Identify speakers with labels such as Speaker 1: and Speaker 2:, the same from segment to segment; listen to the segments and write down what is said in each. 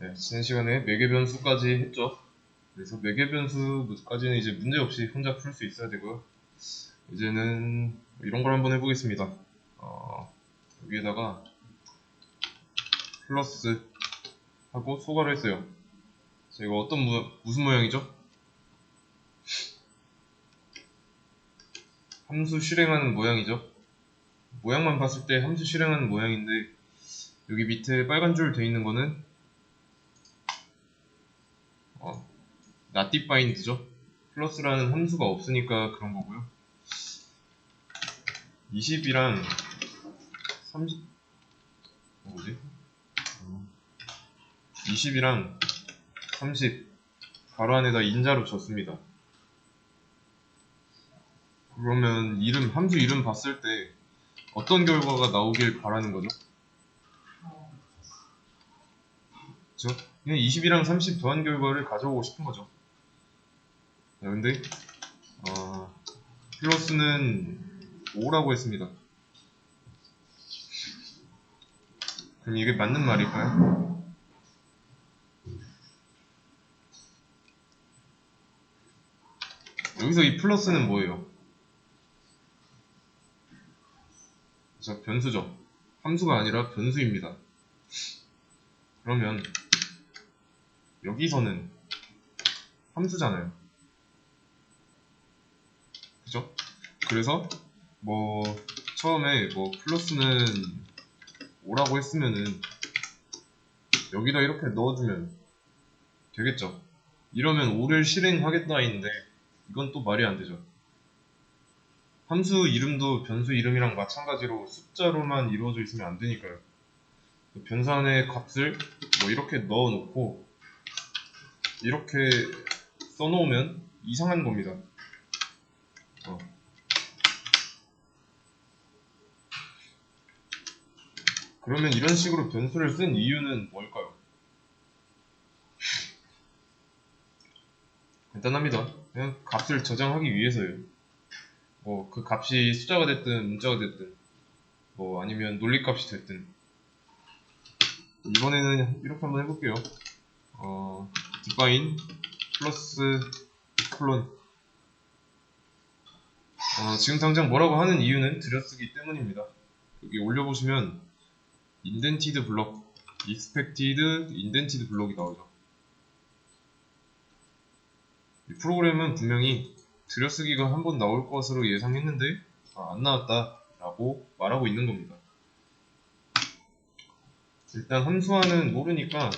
Speaker 1: 네, 지난 시간에 매개변수까지 했죠. 그래서 매개변수까지는 이제 문제없이 혼자 풀 수 있어야 되고요. 이제는 이런 걸 한번 해보겠습니다. 여기에다가 플러스 하고 소괄을 했어요. 자, 이거 무슨 모양이죠? 함수 실행하는 모양이죠. 모양만 봤을 때 함수 실행하는 모양인데, 여기 밑에 빨간 줄 돼 있는 거는 not defined죠. 플러스라는 함수가 없으니까 그런 거고요. 20이랑 30 뭐지? 20이랑 30 가로 안에다 인자로 줬습니다. 그러면 함수 이름 봤을 때 어떤 결과가 나오길 바라는 거죠? 그쵸? 그냥 20이랑 30 더한 결과를 가져오고 싶은 거죠. 자, 근데 플러스는 5라고 했습니다. 그럼 이게 맞는 말일까요? 여기서 이 플러스는 뭐예요? 자, 변수죠. 함수가 아니라 변수입니다. 그러면 여기서는 함수잖아요. 그죠? 그래서 처음에 플러스는 5라고 했으면은 여기다 이렇게 넣어주면 되겠죠. 이러면 5를 실행하겠다인데 이건 또 말이 안 되죠. 함수 이름도 변수 이름이랑 마찬가지로 숫자로만 이루어져 있으면 안 되니까요. 변수 안에 값을 이렇게 넣어놓고 이렇게 써놓으면 이상한 겁니다. 그러면 이런 식으로 변수를 쓴 이유는 뭘까요? 간단합니다. 그냥 값을 저장하기 위해서예요. 그 값이 숫자가 됐든 문자가 됐든 아니면 논리값이 됐든. 이번에는 이렇게 한번 해볼게요. define 플러스 콜론. 지금 당장 뭐라고 하는 이유는 들여쓰기 때문입니다. 여기 올려보시면 indented block, expected indented block이 나오죠. 이 프로그램은 분명히 들여쓰기가 한 번 나올 것으로 예상했는데 안 나왔다 라고 말하고 있는 겁니다. 일단 함수화는 모르니까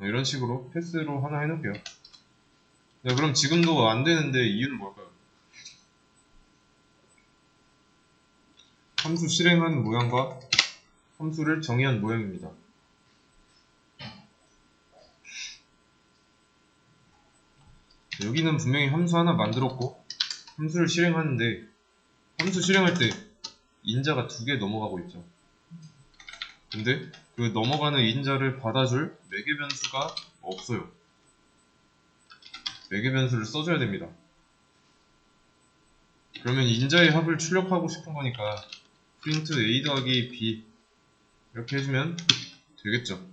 Speaker 1: 이런 식으로 패스로 하나 해놓을게요. 네, 그럼 지금도 안 되는데 이유는 뭘까요? 함수 실행한 모양과 함수를 정의한 모양입니다. 여기는 분명히 함수 하나 만들었고 함수를 실행하는데 함수 실행할 때 인자가 2개 넘어가고 있죠. 근데 그 넘어가는 인자를 받아줄 매개변수가 없어요. 매개변수를 써줘야 됩니다. 그러면 인자의 합을 출력하고 싶은 거니까 print a 더하기 b 이렇게 해주면 되겠죠.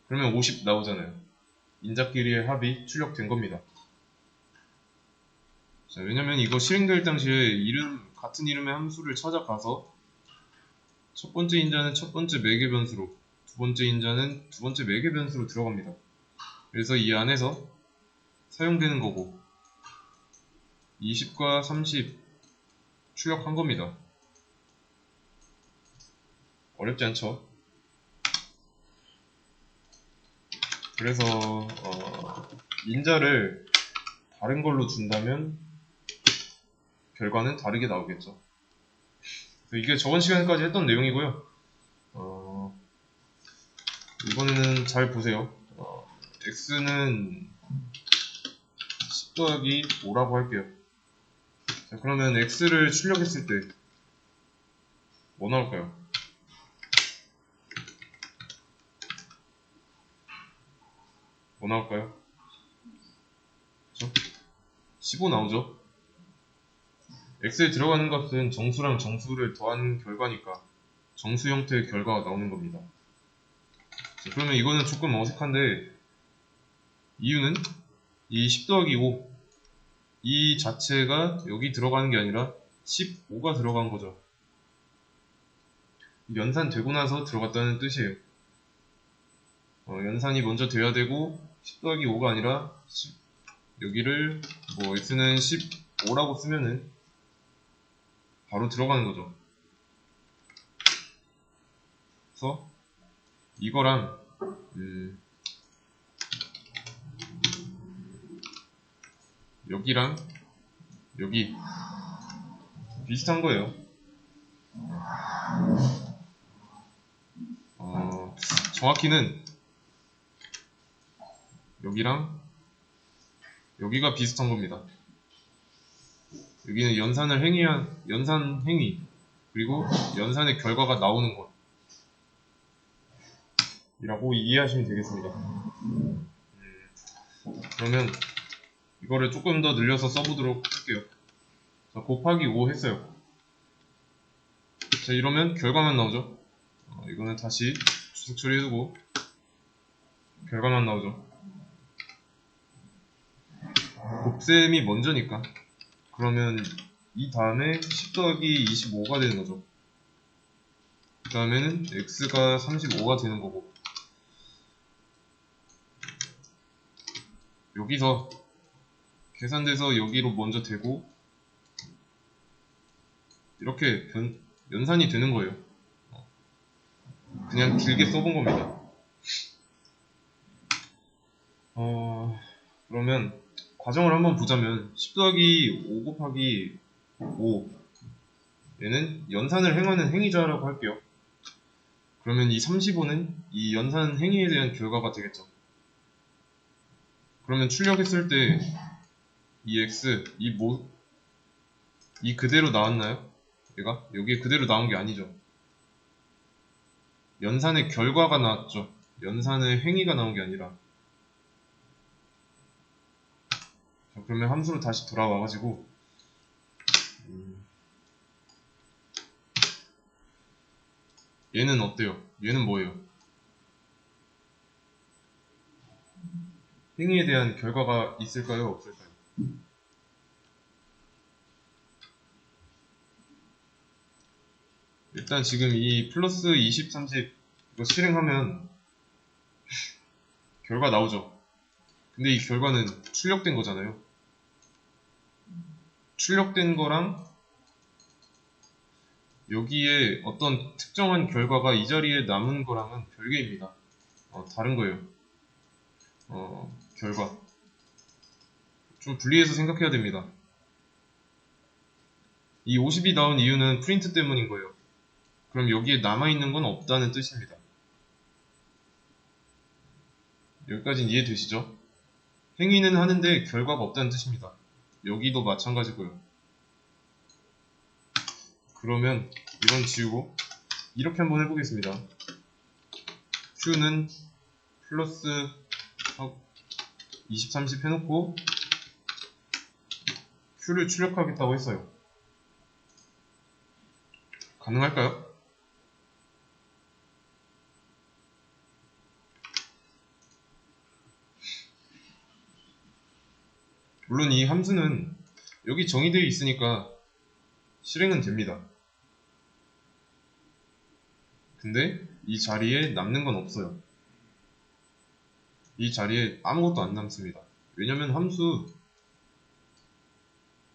Speaker 1: 그러면 50 나오잖아요. 인자끼리의 합이 출력된 겁니다. 자, 왜냐면 이거 실행될 당시에 같은 이름의 함수를 찾아가서 첫 번째 인자는 첫 번째 매개변수로, 두 번째 인자는 두 번째 매개변수로 들어갑니다. 그래서 이 안에서 사용되는 거고 20과 30 출력한 겁니다. 어렵지 않죠? 그래서 인자를 다른 걸로 준다면 결과는 다르게 나오겠죠. 이게 저번 시간까지 했던 내용이고요. 이번에는 잘 보세요. x는 10 더하기 5라고 할게요. 자, 그러면 x를 출력했을 때 뭐 나올까요? 뭐 나올까요? 그쵸? 15 나오죠? x에 들어가는 값은 정수랑 정수를 더한 결과니까 정수 형태의 결과가 나오는 겁니다. 그러면 이거는 조금 어색한데, 이유는 이 10 더하기 5 이 자체가 여기 들어가는 게 아니라 15가 들어간 거죠. 연산되고 나서 들어갔다는 뜻이에요. 연산이 먼저 돼야 되고 10 더하기 5가 아니라 여기를 뭐 x는 15라고 쓰면은 바로 들어가는 거죠. 그래서 이거랑 여기랑 여기 비슷한 거예요. 정확히는 여기랑 여기가 비슷한 겁니다. 여기는 연산 행위 그리고 연산의 결과가 나오는 것 이라고 이해하시면 되겠습니다. 그러면 이거를 조금 더 늘려서 써보도록 할게요. 자, 곱하기 5 했어요. 자, 이러면 결과만 나오죠. 이거는 다시 주석 처리해두고 결과만 나오죠. 곱셈이 먼저니까. 그러면 이 다음에 10 더하기 25가 되는 거죠. 그 다음에는 x가 35가 되는 거고, 여기서 계산돼서 여기로 먼저 되고 이렇게 연산이 되는 거예요. 그냥 길게 써본 겁니다. 그러면 과정을 한번 보자면 10 더하기 5 곱하기 5 얘는 연산을 행하는 행위자라고 할게요. 그러면 이 35는 이 연산 행위에 대한 결과가 되겠죠. 그러면 출력했을 때 이 x, 이 그대로 나왔나요? 얘가? 여기에 그대로 나온 게 아니죠. 연산의 결과가 나왔죠. 연산의 행위가 나온 게 아니라. 자, 그러면 함수로 다시 돌아와가지고 얘는 어때요? 얘는 뭐예요? 행위에 대한 결과가 있을까요? 없을까요? 일단 지금 이 플러스 20, 30 이거 실행하면 결과 나오죠. 근데 이 결과는 출력된 거잖아요. 출력된 거랑 여기에 어떤 특정한 결과가 이 자리에 남은 거랑은 별개입니다. 다른 거예요. 결과. 좀 분리해서 생각해야 됩니다. 이 50이 나온 이유는 프린트 때문인 거예요. 그럼 여기에 남아있는 건 없다는 뜻입니다. 여기까지는 이해되시죠? 행위는 하는데 결과가 없다는 뜻입니다. 여기도 마찬가지고요. 그러면 이건 지우고 이렇게 한번 해보겠습니다. q는 플러스 20, 30 해놓고 q를 출력하겠다고 했어요. 가능할까요? 물론 이 함수는 여기 정의되어 있으니까 실행은 됩니다. 근데 이 자리에 남는 건 없어요. 이 자리에 아무것도 안 남습니다. 왜냐면 함수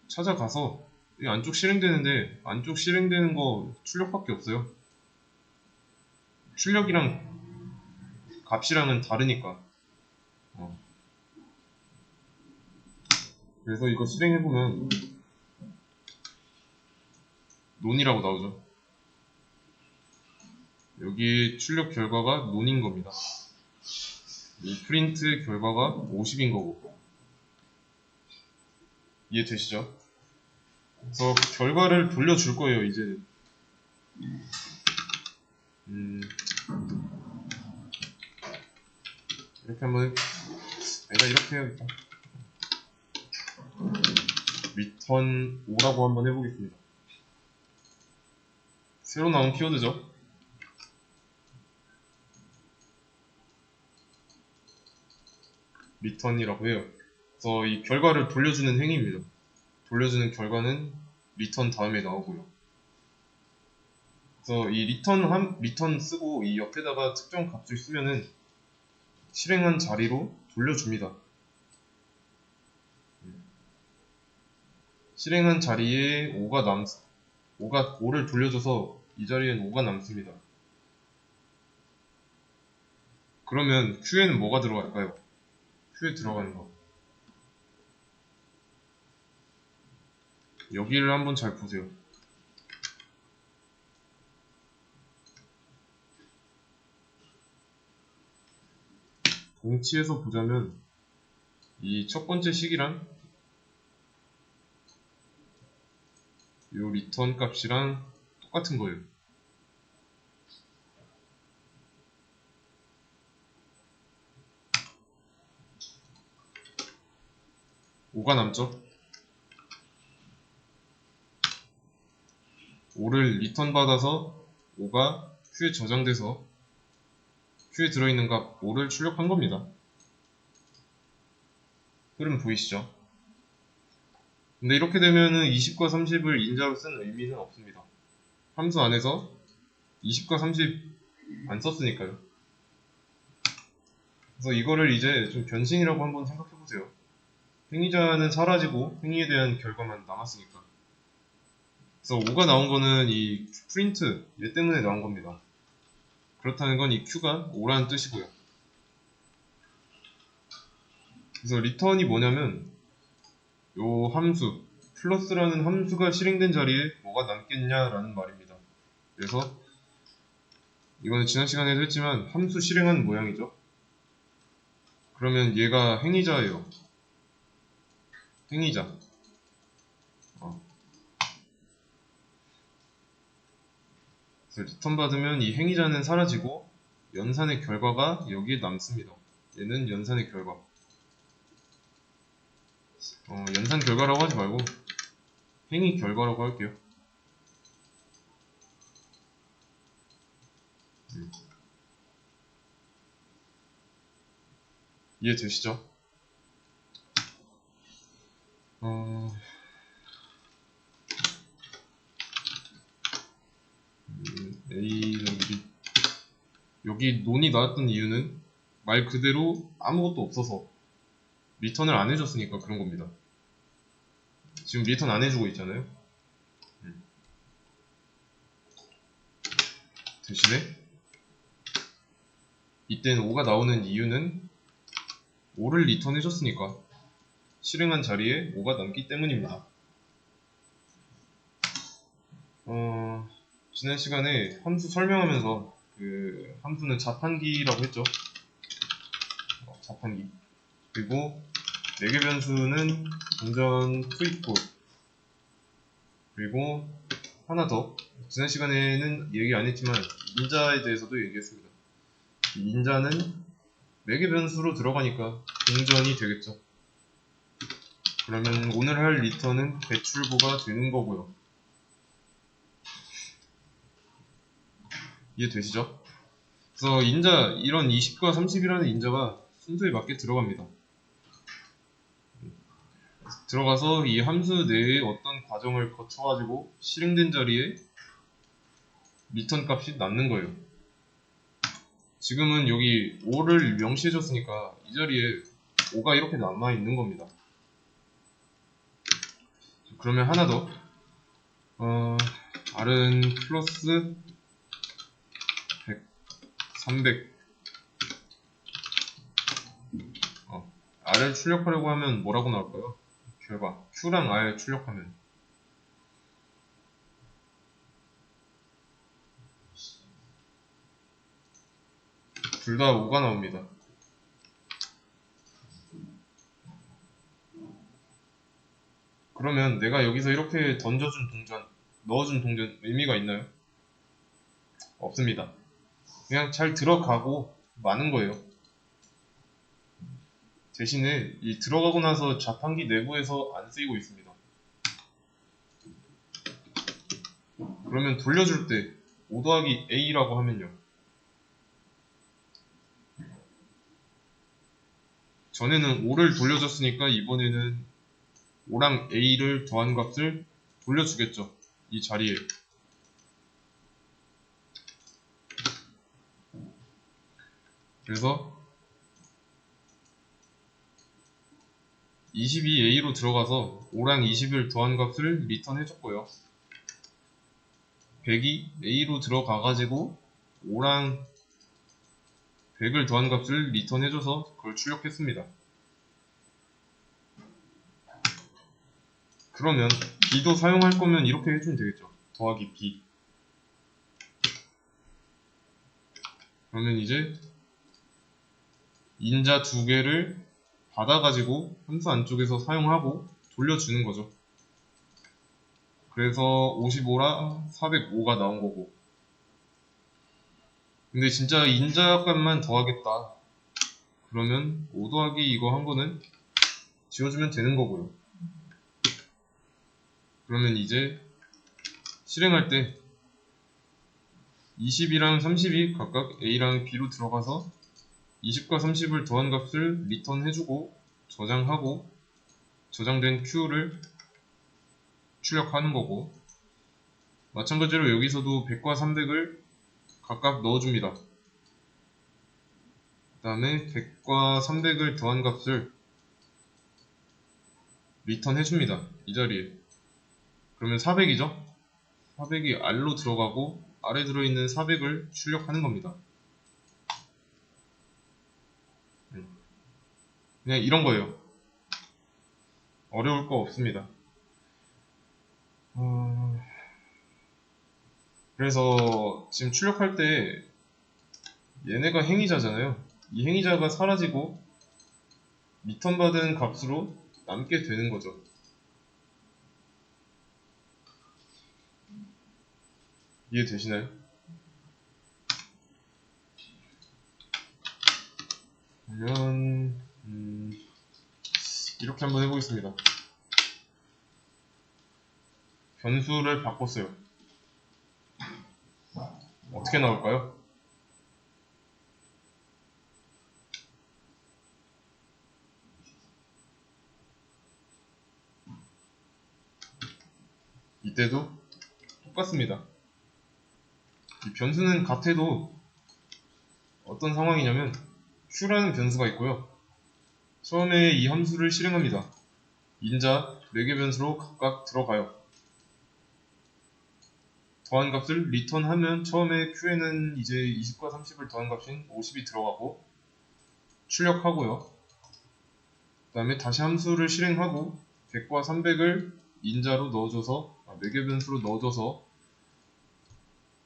Speaker 1: 찾아가서 이 안쪽 실행되는데 안쪽 실행되는 거 출력밖에 없어요. 출력이랑 값이랑은 다르니까. 그래서 이거 실행해보면 논이라고 나오죠. 여기 출력 결과가 논인 겁니다. 이 프린트 결과가 50인 거고. 이해되시죠? 그래서 결과를 돌려줄 거예요, 이제. 이렇게 한번 아니다, 이렇게 해야겠다. return 5라고 한번 해보겠습니다. 새로 나온 키워드죠. return이라고 해요. 그래서 이 결과를 돌려주는 행위입니다. 돌려주는 결과는 return 다음에 나오고요. 그래서 이 return 쓰고 이 옆에다가 특정 값을 쓰면은 실행한 자리로 돌려줍니다. 실행한 자리에 5를 돌려줘서 이 자리엔 5가 남습니다. 그러면 Q에는 뭐가 들어갈까요? Q에 들어가는 거. 여기를 한번 잘 보세요. 동치에서 보자면 이 첫 번째 식이랑 이 리턴 값이랑 똑같은 거예요. 5가 남죠? 5를 리턴 받아서 5가 Q에 저장돼서 Q에 들어있는 값 5를 출력한 겁니다. 흐름 보이시죠? 근데 이렇게 되면은 20과 30을 인자로 쓴 의미는 없습니다. 함수 안에서 20과 30 안 썼으니까요. 그래서 이거를 이제 좀 변신이라고 한번 생각해보세요. 행위자는 사라지고 행위에 대한 결과만 남았으니까. 그래서 5가 나온 거는 이 프린트 얘 때문에 나온 겁니다. 그렇다는 건 이 Q가 5라는 뜻이고요. 그래서 return이 뭐냐면 요 함수 플러스라는 함수가 실행된 자리에 뭐가 남겠냐라는 말입니다. 그래서 이거는 지난 시간에도 했지만 함수 실행한 모양이죠. 그러면 얘가 행위자예요. 행위자. 그래서 리턴 받으면 이 행위자는 사라지고 연산의 결과가 여기에 남습니다. 얘는 연산의 결과. 연산 결과라고 하지 말고 행위 결과라고 할게요. 이해되시죠? A 여기 논이 나왔던 이유는 말 그대로 아무것도 없어서 리턴을 안 해줬으니까 그런 겁니다. 지금 리턴 안 해주고 있잖아요. 대신에 이때는 5가 나오는 이유는 5를 리턴 해줬으니까 실행한 자리에 5가 남기 때문입니다. 지난 시간에 함수 설명하면서 그 함수는 자판기라고 했죠. 자판기. 그리고 4개 변수는 동전 투입구. 그리고 하나 더. 지난 시간에는 얘기 안 했지만 인자에 대해서도 얘기했습니다. 인자는 4개 변수로 들어가니까 동전이 되겠죠. 그러면 오늘 할 리턴은 배출부가 되는 거고요. 이해되시죠? 그래서 인자, 이런 20과 30이라는 인자가 순서에 맞게 들어갑니다. 들어가서 이 함수 내에 어떤 과정을 거쳐가지고 실행된 자리에 리턴 값이 남는 거예요. 지금은 여기 5를 명시해줬으니까 이 자리에 5가 이렇게 남아있는 겁니다. 그러면 하나 더. R은 플러스 100, 300. R을 출력하려고 하면 뭐라고 나올까요? 결과. Q랑 R 출력하면. 둘 다 5가 나옵니다. 그러면 내가 여기서 이렇게 던져준 동전, 넣어준 동전 의미가 있나요? 없습니다. 그냥 잘 들어가고 마는 거예요. 대신에 이 들어가고 나서 자판기 내부에서 안 쓰이고 있습니다. 그러면 돌려줄 때 5 더하기 A라고 하면요. 전에는 5를 돌려줬으니까 이번에는 5랑 A를 더한 값을 돌려주겠죠. 이 자리에. 그래서 22A로 들어가서 5랑 20을 더한 값을 리턴 해줬고요. 100이 A로 들어가가지고 5랑 100을 더한 값을 리턴 해줘서 그걸 출력했습니다. 그러면 B도 사용할 거면 이렇게 해주면 되겠죠. 더하기 B. 그러면 이제 인자 두 개를 받아가지고 함수 안쪽에서 사용하고 돌려주는 거죠. 그래서 55라 405가 나온 거고. 근데 진짜 인자값만 더하겠다. 그러면 5 더하기 이거 한 거는 지워주면 되는 거고요. 그러면 이제 실행할 때 20이랑 30이 각각 A랑 B로 들어가서 20과 30을 더한 값을 리턴 해주고 저장하고 저장된 Q를 출력하는 거고, 마찬가지로 여기서도 100과 300을 각각 넣어줍니다. 그 다음에 100과 300을 더한 값을 리턴 해줍니다. 이 자리에. 그러면 400이죠? 400이 R로 들어가고 아래 들어있는 400을 출력하는 겁니다. 그냥 이런 거예요. 어려울 거 없습니다. 그래서 지금 출력할 때 얘네가 행위자잖아요. 이 행위자가 사라지고 리턴 받은 값으로 남게 되는 거죠. 이해되시나요? 그러면 이렇게 한번 해보겠습니다. 변수를 바꿨어요. 어떻게 나올까요? 이때도 똑같습니다. 이 변수는 같아도 어떤 상황이냐면 Q라는 변수가 있고요. 처음에 이 함수를 실행합니다. 인자 4개 변수로 각각 들어가요. 더한 값을 리턴하면 처음에 Q에는 이제 20과 30을 더한 값인 50이 들어가고 출력하고요. 그 다음에 다시 함수를 실행하고 100과 300을 인자로 넣어줘서 4개 변수로 넣어줘서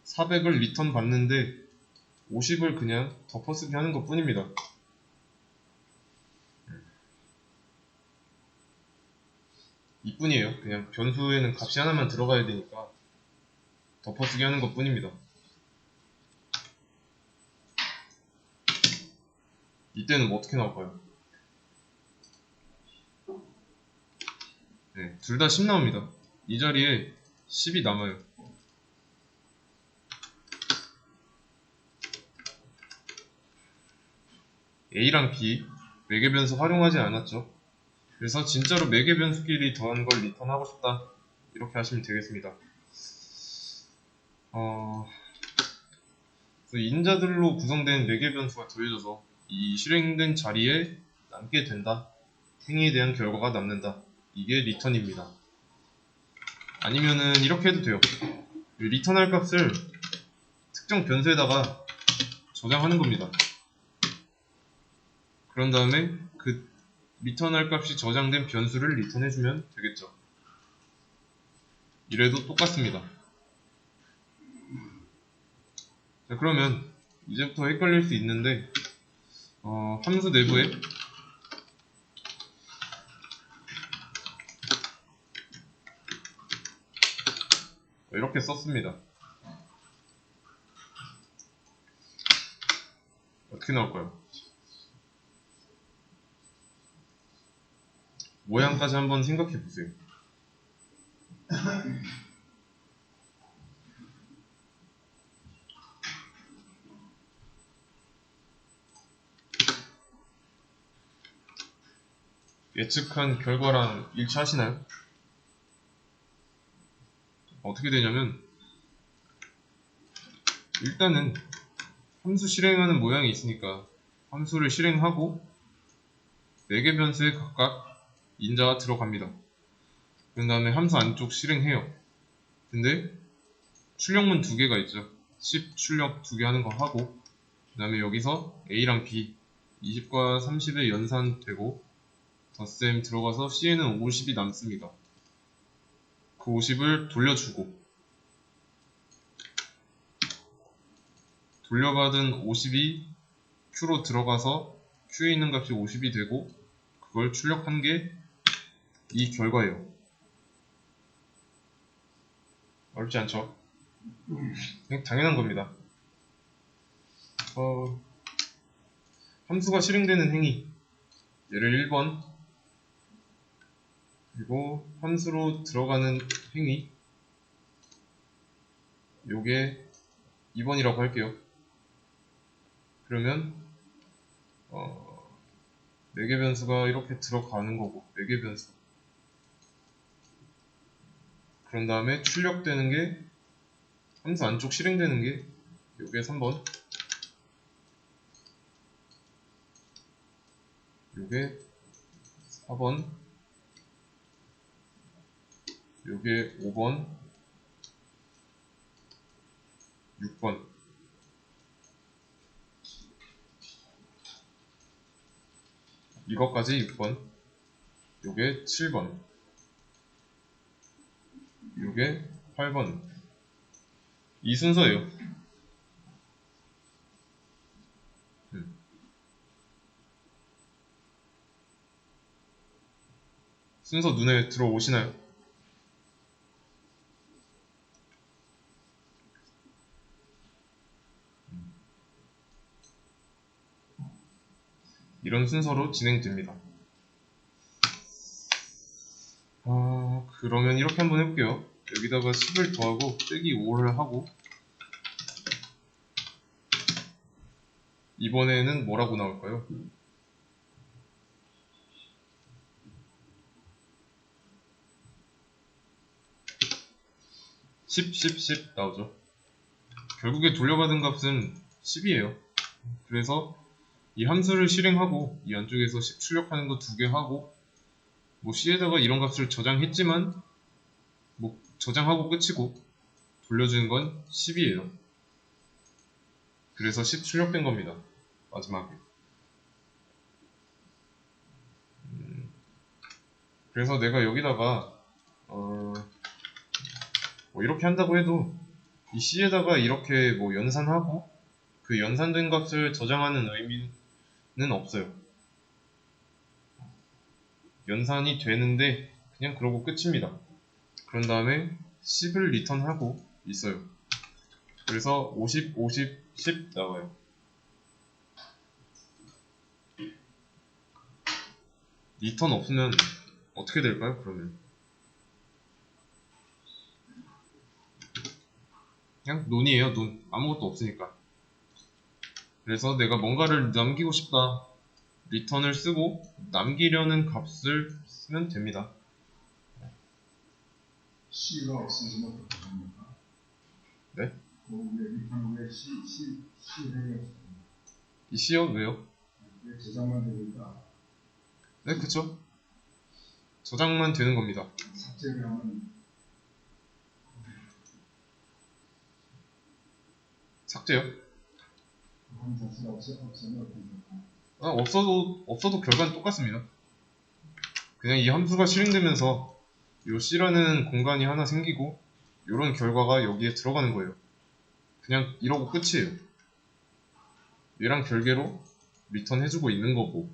Speaker 1: 400을 리턴 받는데 50을 그냥 덮어쓰기 하는 것 뿐입니다. 이뿐이에요. 그냥 변수에는 값이 하나만 들어가야 되니까 덮어쓰기 하는 것 뿐입니다. 이때는 뭐 어떻게 나올까요? 네, 둘 다 10 나옵니다. 이 자리에 10이 남아요. A랑 B 4개 변수 활용하지 않았죠. 그래서 진짜로 4개 변수끼리 더한 걸 리턴하고 싶다. 이렇게 하시면 되겠습니다. 그래서 인자들로 구성된 4개 변수가 더해져서 이 실행된 자리에 남게 된다. 행위에 대한 결과가 남는다. 이게 리턴입니다. 아니면은 이렇게 해도 돼요. 리턴할 값을 특정 변수에다가 저장하는 겁니다. 그런 다음에 그 리턴할 값이 저장된 변수를 리턴해주면 되겠죠. 이래도 똑같습니다. 자, 그러면 이제부터 헷갈릴 수 있는데 함수 내부에 이렇게 썼습니다. 어떻게 나올까요? 모양까지 한번 생각해 보세요. 예측한 결과랑 일치하시나요? 어떻게 되냐면 일단은 함수 실행하는 모양이 있으니까 함수를 실행하고 4개 변수에 각각 인자가 들어갑니다. 그 다음에 함수 안쪽 실행해요. 근데 출력문 2개가 있죠. 10 출력 2개 하는 거 하고 그 다음에 여기서 A랑 B 20과 30의 연산되고 덧셈 들어가서 C에는 50이 남습니다. 그 50을 돌려주고 돌려받은 50이 Q로 들어가서 Q에 있는 값이 50이 되고 그걸 출력한 게 이 결과예요. 어렵지 않죠? 그냥 당연한 겁니다. 함수가 실행되는 행위 얘를 1번 그리고 함수로 들어가는 행위 요게 2번이라고 할게요. 그러면 4개 변수가 이렇게 들어가는 거고 4개 변수 그런 다음에 출력되는 게 함수 안쪽 실행되는 게 요게 3번 요게 4번 요게 5번 6번 이것까지 6번 요게 7번 요게 8번 이 순서예요. 순서 눈에 들어오시나요? 이런 순서로 진행됩니다. 그러면 이렇게 한번 해볼게요. 여기다가 10을 더하고 빼기 5를 하고 이번에는 뭐라고 나올까요? 10, 10, 10 나오죠. 결국에 돌려받은 값은 10이에요. 그래서 이 함수를 실행하고 이 안쪽에서 10 출력하는 거 2개 하고 뭐 C에다가 이런 값을 저장했지만 뭐 저장하고 끝이고 돌려주는 건 10이에요. 그래서 10 출력된 겁니다. 마지막에. 그래서 내가 여기다가 뭐 이렇게 한다고 해도 이 C에다가 이렇게 뭐 연산하고 그 연산된 값을 저장하는 의미는 없어요. 연산이 되는데 그냥 그러고 끝입니다. 그런 다음에 10을 리턴하고 있어요. 그래서 50, 50, 10 나와요. 리턴 없으면 어떻게 될까요? 그러면 그냥 논이에요. 논. 아무것도 없으니까. 그래서 내가 뭔가를 남기고 싶다. 리턴을 쓰고 남기려는 값을 쓰면 됩니다.
Speaker 2: C가 없으면 어떻게 합니까?
Speaker 1: 네?
Speaker 2: 왜 리턴 왜 C 해야
Speaker 1: 이 C요? 왜요?
Speaker 2: 왜 저장만 되니까
Speaker 1: 네, 그쵸. 저장만 되는 겁니다.
Speaker 2: 삭제를 하면
Speaker 1: 삭제요?
Speaker 2: 그런 자체가 없으면 어떻게 될까?
Speaker 1: 없어도 결과는 똑같습니다. 그냥 이 함수가 실행되면서 요 C라는 공간이 하나 생기고 요런 결과가 여기에 들어가는 거예요. 그냥 이러고 끝이에요. 얘랑 별개로 리턴 해주고 있는 거고.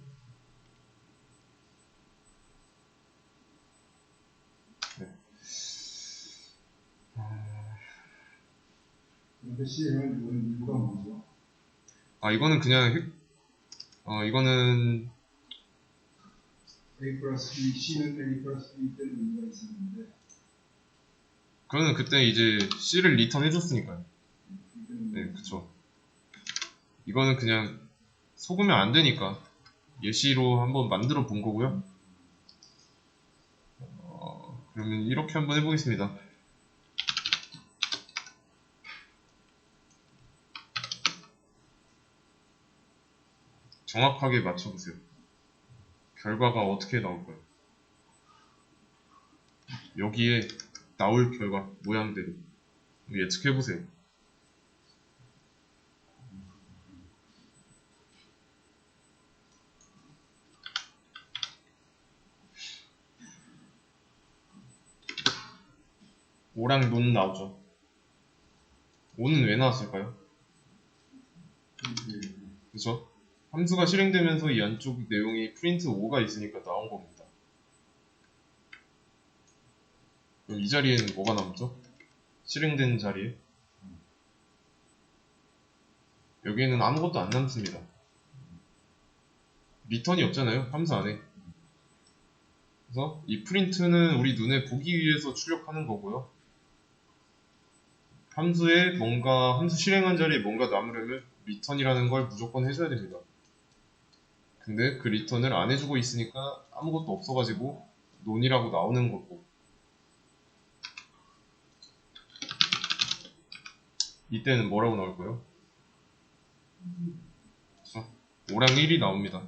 Speaker 1: 네.
Speaker 2: 그런데 C는 이유가 뭐죠?
Speaker 1: 이거는 그냥 이거는
Speaker 2: A 플러스 B, C는 A 플러스 B 때는 의미가 있었는데
Speaker 1: 그거는 그때 이제 C를 리턴 해줬으니까요. 네, 그쵸. 이거는 그냥 속으면 안 되니까 예시로 한번 만들어 본 거고요. 그러면 이렇게 한번 해보겠습니다. 정확하게 맞춰보세요. 결과가 어떻게 나올까요? 여기에 나올 결과 모양대로 예측해보세요. 오랑 논 나오죠. 5는 왜 나왔을까요? 그쵸? 함수가 실행되면서 이 안쪽 내용이 프린트 5가 있으니까 나온 겁니다. 그럼 이 자리에는 뭐가 남죠? 실행된 자리에 여기에는 아무것도 안 남습니다. 리턴이 없잖아요, 함수 안에. 그래서 이 프린트는 우리 눈에 보기 위해서 출력하는 거고요. 함수에 뭔가, 함수 실행한 자리에 뭔가 남으려면 리턴이라는 걸 무조건 해줘야 됩니다. 근데 그 리턴을 안 해주고 있으니까 아무것도 없어가지고 논이라고 나오는 거고, 이때는 뭐라고 나올까요? 5랑 1이 나옵니다.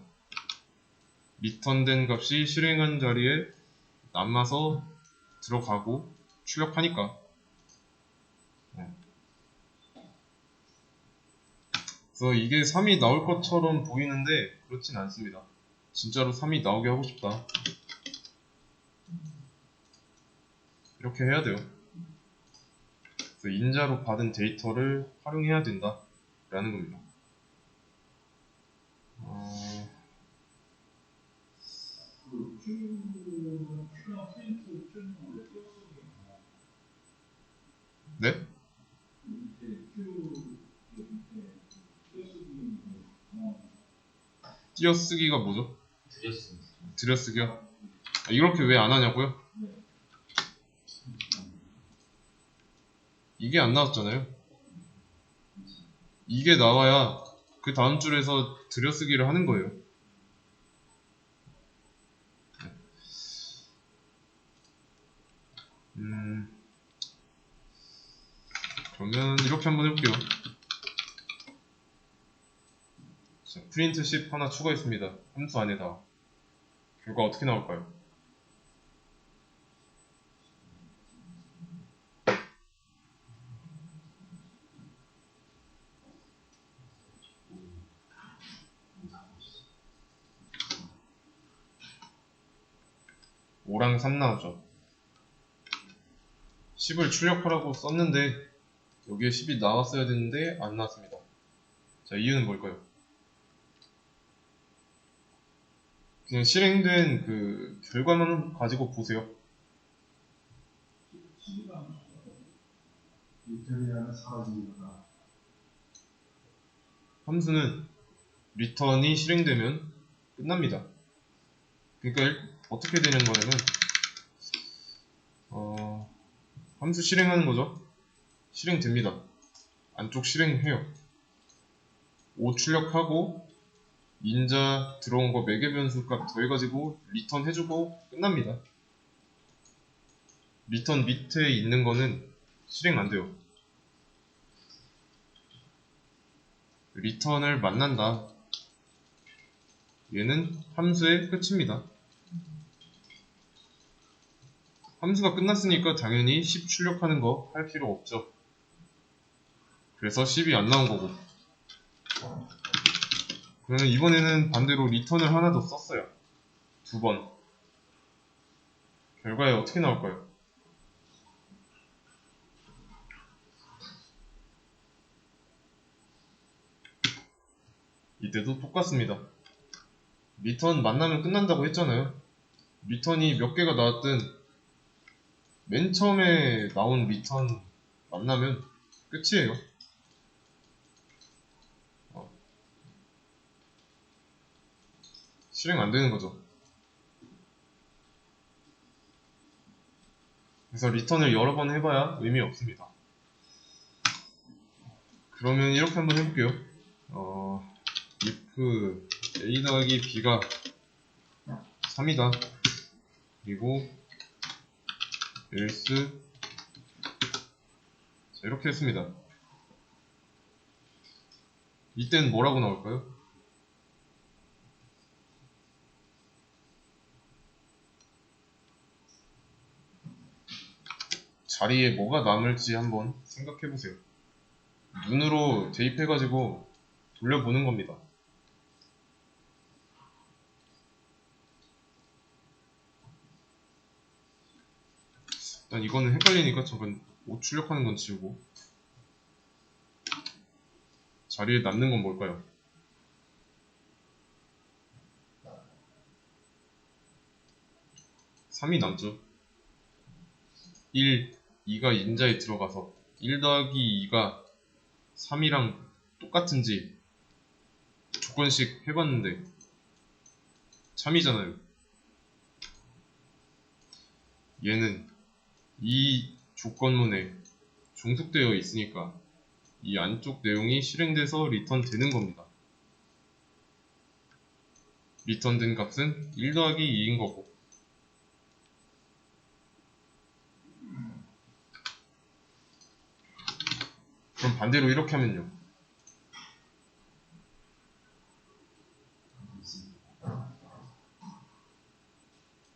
Speaker 1: 리턴된 값이 실행한 자리에 남아서 들어가고 출력하니까. 그래서 이게 3이 나올 것처럼 보이는데 그렇진 않습니다. 진짜로 3이 나오게 하고 싶다. 이렇게 해야 돼요. 그래서 인자로 받은 데이터를 활용해야 된다 라는 겁니다. 네? 띄어쓰기가 뭐죠? 들여쓰기요? 이렇게 왜 안 하냐고요? 이게 안 나왔잖아요. 이게 나와야 그 다음 줄에서 들여쓰기를 하는 거예요. 그러면 이렇게 한번 해볼게요. 자, 프린트 10 하나 추가했습니다. 함수 안에다. 결과 어떻게 나올까요? 오랑 3 나오죠. 10을 출력하라고 썼는데 여기에 10이 나왔어야 되는데 안 나왔습니다. 자, 이유는 뭘까요? 그냥 실행된 그 결과만 가지고 보세요.
Speaker 2: 리턴이라는 사라집니다.
Speaker 1: 함수는 리턴이 실행되면 끝납니다. 그러니까 어떻게 되는 거냐면 함수 실행하는 거죠. 실행됩니다. 안쪽 실행해요. 5 출력하고 인자 들어온 거 매개 변수 값 더해가지고 리턴 해주고 끝납니다. 리턴 밑에 있는 거는 실행 안 돼요. 리턴을 만난다. 얘는 함수의 끝입니다. 함수가 끝났으니까 당연히 10 출력하는 거 할 필요 없죠. 그래서 10이 안 나온 거고. 그러면 이번에는 반대로 리턴을 하나 더 썼어요. 2번. 결과에 어떻게 나올까요? 이때도 똑같습니다. 리턴 만나면 끝난다고 했잖아요. 리턴이 몇 개가 나왔든 맨 처음에 나온 리턴 만나면 끝이에요. 실행 안 되는 거죠. 그래서 리턴을 여러 번 해봐야 의미 없습니다. 그러면 이렇게 한번 해볼게요. if a 더하기 b가 3이다. 그리고 else. 자, 이렇게 했습니다. 이때는 뭐라고 나올까요? 자리에 뭐가 남을지 한번 생각해 보세요. 눈으로 대입해가지고 돌려보는 겁니다. 일단 이거는 헷갈리니까 잠깐 5 출력하는 건 지우고, 자리에 남는 건 뭘까요? 3이 남죠. 1, 2가 인자에 들어가서 1 더하기 2가 3이랑 똑같은지 조건식 해봤는데 참이잖아요. 얘는 이 조건문에 종속되어 있으니까 이 안쪽 내용이 실행돼서 리턴 되는 겁니다. 리턴 된 값은 1 더하기 2인 거고, 그럼 반대로 이렇게 하면요.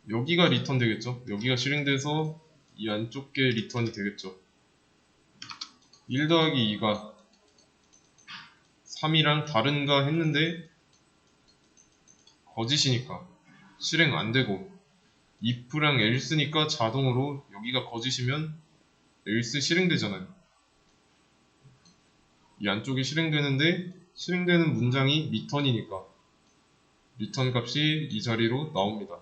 Speaker 1: 여기가 리턴 되겠죠. 여기가 실행돼서 이 안쪽 게 리턴이 되겠죠. 1 더하기 2가 3이랑 다른가 했는데 거짓이니까 실행 안 되고, if랑 else니까 자동으로 여기가 거짓이면 else 실행되잖아요. 이 안쪽이 실행되는데 실행되는 문장이 return이니까 리턴 값이 이 자리로 나옵니다.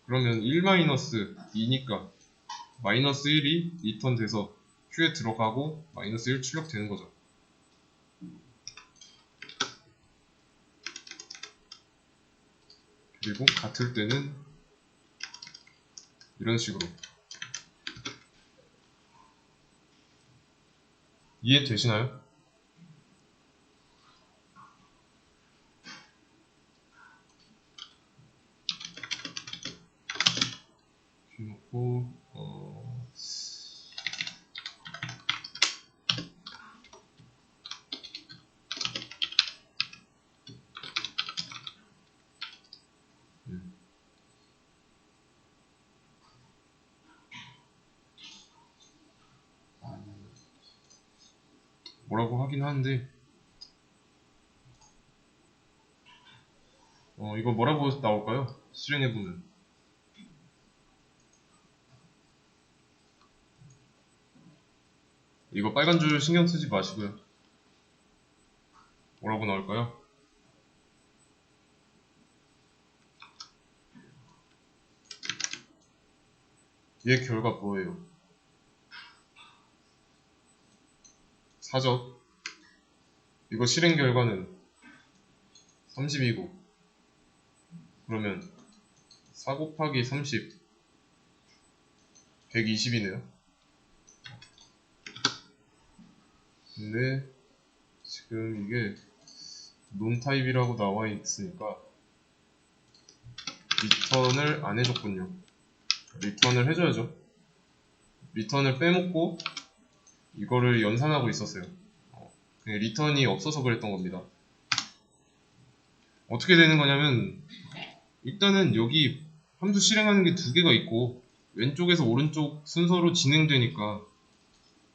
Speaker 1: 그러면 1-2니까 마이너스 1이 리턴 돼서 큐에 들어가고 마이너스 1 출력되는 거죠. 그리고 같을 때는 이런 식으로. 이해되시나요? 이렇게 놓고 뭐라고 하긴 하는데 이거 뭐라고 나올까요? 실행해보면 이거 빨간 줄 신경 쓰지 마시고요. 뭐라고 나올까요? 얘 결과 뭐예요? 4죠. 이거 실행 결과는 30이고, 그러면 4 곱하기 30 120이네요. 근데 지금 이게 논타입이라고 나와 있으니까 리턴을 안 해줬군요. 리턴을 해줘야죠. 리턴을 빼먹고 이거를 연산하고 있었어요. 그냥 리턴이 없어서 그랬던 겁니다. 어떻게 되는 거냐면, 일단은 여기 함수 실행하는 게 2개가 있고 왼쪽에서 오른쪽 순서로 진행되니까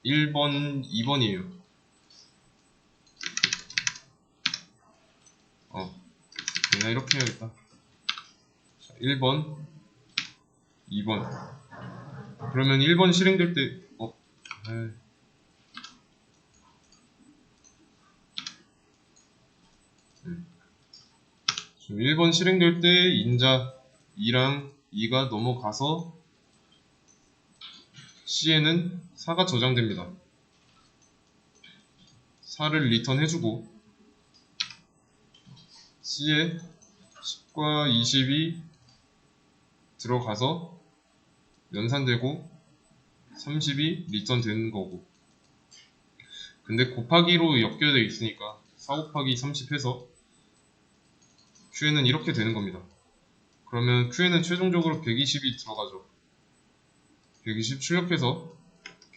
Speaker 1: 1번, 2번이에요. 내가 이렇게 해야겠다. 자, 1번, 2번. 그러면 1번 실행될 때 지금 1번 실행될 때 인자 2랑 2가 넘어가서 C에는 4가 저장됩니다. 4를 리턴해주고 C에 10과 20이 들어가서 연산되고 30이 리턴되는 거고, 근데 곱하기로 연결되어 있으니까 4 곱하기 30 해서 Q에는 이렇게 되는 겁니다. 그러면 Q에는 최종적으로 120이 들어가죠. 120 출력해서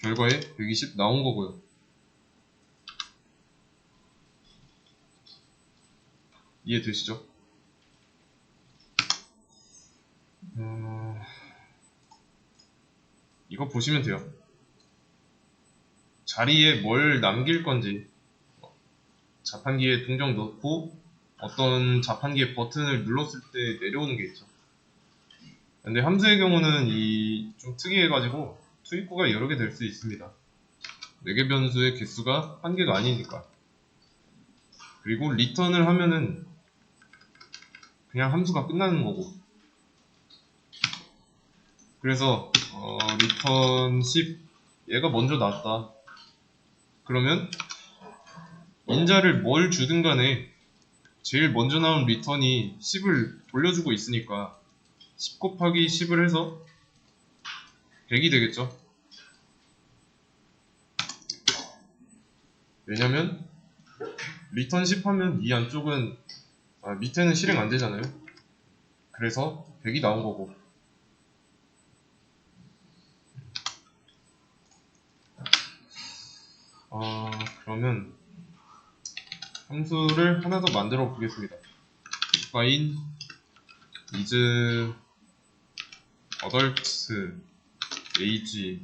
Speaker 1: 결과에 120 나온 거고요. 이해되시죠? 이거 보시면 돼요. 자리에 뭘 남길 건지 자판기에 동정 넣고 어떤 자판기에 버튼을 눌렀을 때 내려오는 게 있죠. 근데 함수의 경우는 이 좀 특이해가지고 투입구가 여러 개 될 수 있습니다. 4개 변수의 개수가 한 개가 아니니까. 그리고 리턴을 하면은 그냥 함수가 끝나는 거고. 그래서 리턴 10 얘가 먼저 나왔다. 그러면 인자를 뭘 주든 간에 제일 먼저 나온 리턴이 10을 돌려주고 있으니까 10 곱하기 10을 해서 100이 되겠죠. 왜냐면 리턴 10 하면 이 안쪽은 밑에는 실행 안 되잖아요. 그래서 100이 나온 거고. 그러면 함수를 하나 더 만들어 보겠습니다. find is adult age.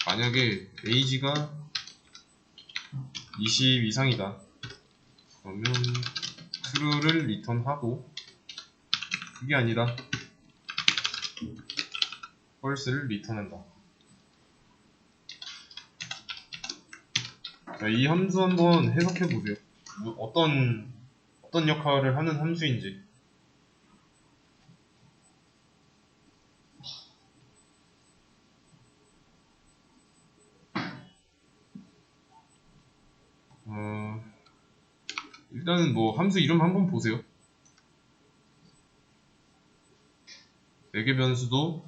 Speaker 1: 만약에 age가 20 이상이다. 그러면 true를 리턴하고, 그게 아니라 false를 리턴한다. 자, 이 함수 한번 해석해 보세요. 어떤 역할을 하는 함수인지. 일단은 뭐 함수 이름 한번 보세요. 4개 변수도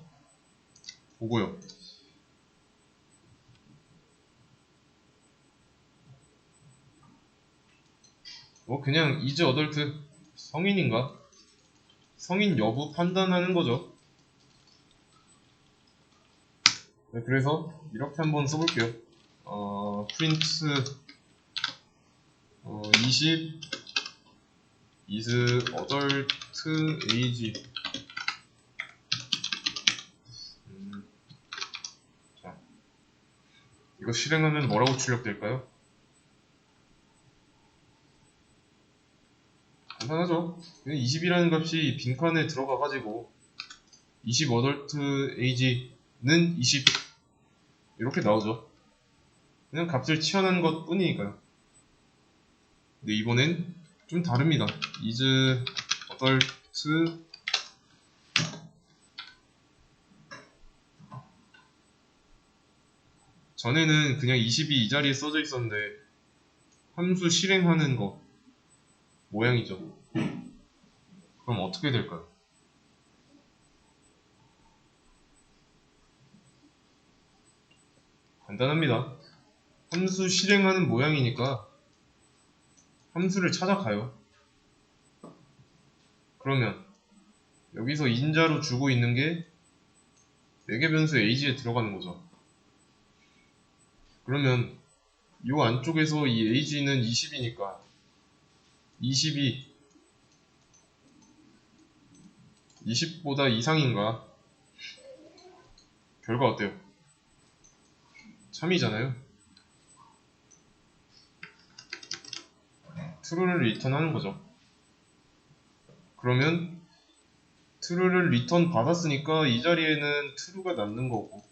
Speaker 1: 보고요. 그냥 is adult 성인인가? 성인 여부 판단하는 거죠. 네, 그래서 이렇게 한번 써볼게요. print 20 is adult age. 자, 이거 실행하면 뭐라고 출력될까요? 간단하죠. 20이라는 값이 빈칸에 들어가가지고 20 adult age는 20 이렇게 나오죠. 그냥 값을 치환한 것 뿐이니까요. 근데 이번엔 좀 다릅니다. is adult 전에는 그냥 20이 이 자리에 써져 있었는데 함수 실행하는 거 모양이죠. 그럼 어떻게 될까요? 간단합니다. 함수 실행하는 모양이니까 함수를 찾아가요. 그러면 여기서 인자로 주고 있는 게 4개 변수 age에 들어가는 거죠. 그러면 이 안쪽에서 이 age는 20이니까 20이 20보다 이상인가? 결과 어때요? 참이잖아요. true를 리턴하는 거죠. 그러면 true를 리턴 받았으니까 이 자리에는 true가 남는 거고,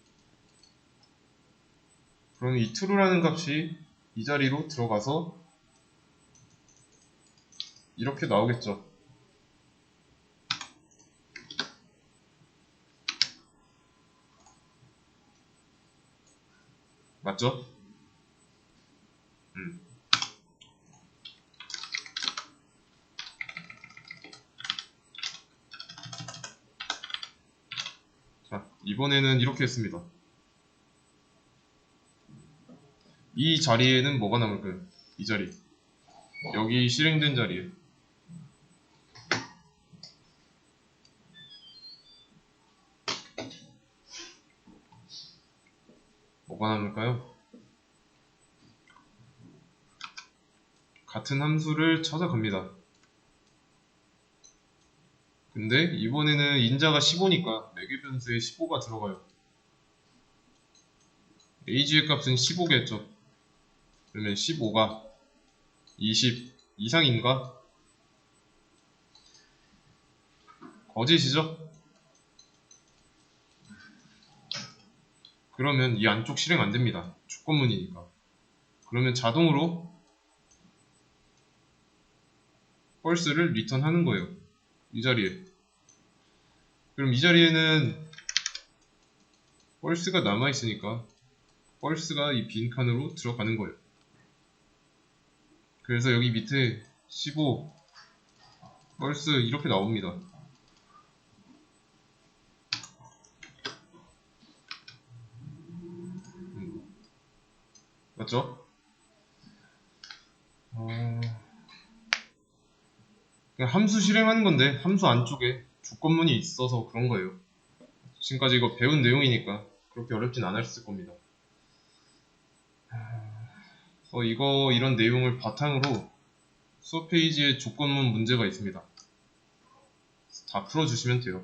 Speaker 1: 그럼 이 true라는 값이 이 자리로 들어가서 이렇게 나오겠죠. 맞죠? 자, 이번에는 이렇게 했습니다. 이 자리에는 뭐가 남을까요? 이 자리. 여기 실행된 자리에. 뭐가 남을까요? 같은 함수를 찾아갑니다. 근데 이번에는 인자가 15니까 매개 변수에 15가 들어가요. ag의 값은 15겠죠. 그러면 15가 20 이상인가? 거짓이죠? 그러면 이 안쪽 실행 안됩니다. 조건문이니까. 그러면 자동으로 false를 리턴하는 거예요. 이 자리에. 그럼 이 자리에는 false가 남아있으니까 false가 이 빈 칸으로 들어가는 거예요. 그래서 여기 밑에 15 false 이렇게 나옵니다. 맞죠? 그냥 함수 실행하는 건데 함수 안쪽에 조건문이 있어서 그런 거예요. 지금까지 이거 배운 내용이니까 그렇게 어렵진 않았을 겁니다. 그래서 이런 내용을 바탕으로 수업 페이지에 조건문 문제가 있습니다. 다 풀어주시면 돼요.